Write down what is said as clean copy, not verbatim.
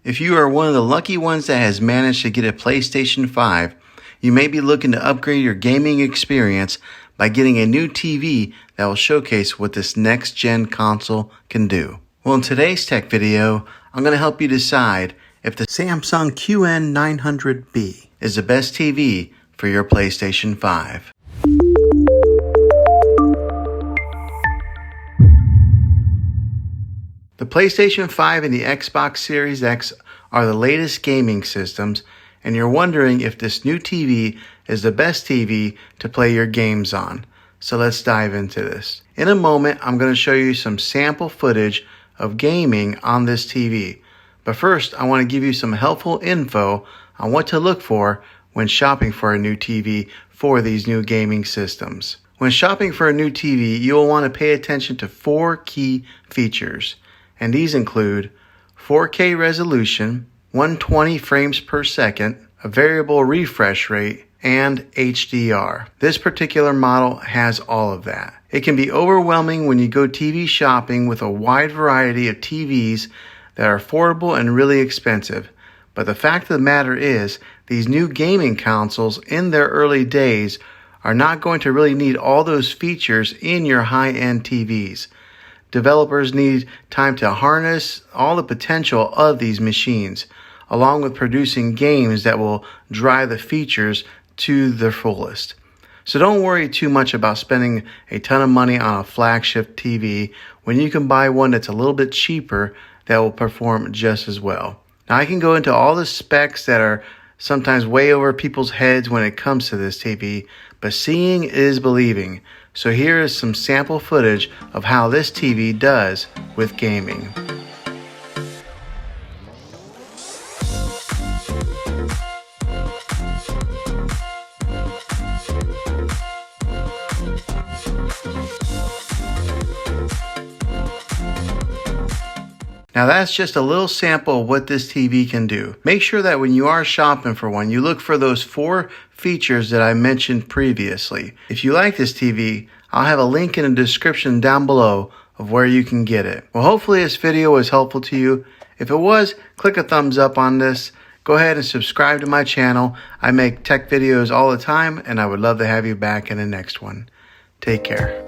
If you are one of the lucky ones that has managed to get a PlayStation 5, you may be looking to upgrade your gaming experience by getting a new TV that will showcase what this next-gen console can do. Well, in today's tech video, I'm going to help you decide if the Samsung QN900B is the best TV for your PlayStation 5. The PlayStation 5 and the Xbox Series X are the latest gaming systems, and you're wondering if this new TV is the best TV to play your games on. So let's dive into this. In a moment, I'm going to show you some sample footage of gaming on this TV. But first, I want to give you some helpful info on what to look for when shopping for a new TV for these new gaming systems. When shopping for a new TV, you will want to pay attention to 4 key features. And these include 4K resolution, 120 frames per second, a variable refresh rate, and HDR. This particular model has all of that. It can be overwhelming when you go TV shopping with a wide variety of TVs that are affordable and really expensive. But the fact of the matter is, these new gaming consoles in their early days are not going to really need all those features in your high-end TVs. Developers need time to harness all the potential of these machines, along with producing games that will drive the features to their fullest. So don't worry too much about spending a ton of money on a flagship TV when you can buy one that's a little bit cheaper that will perform just as well. Now, I can go into all the specs that are sometimes way over people's heads when it comes to this TV, but seeing is believing. So here is some sample footage of how this TV does with gaming. Now that's just a little sample of what this TV can do. Make sure that when you are shopping for one, you look for those 4 features that I mentioned previously. If you like this TV, I'll have a link in the description down below of where you can get it. Well, hopefully this video was helpful to you. If it was, click a thumbs up on this. Go ahead and subscribe to my channel. I make tech videos all the time, and I would love to have you back in the next one. Take care.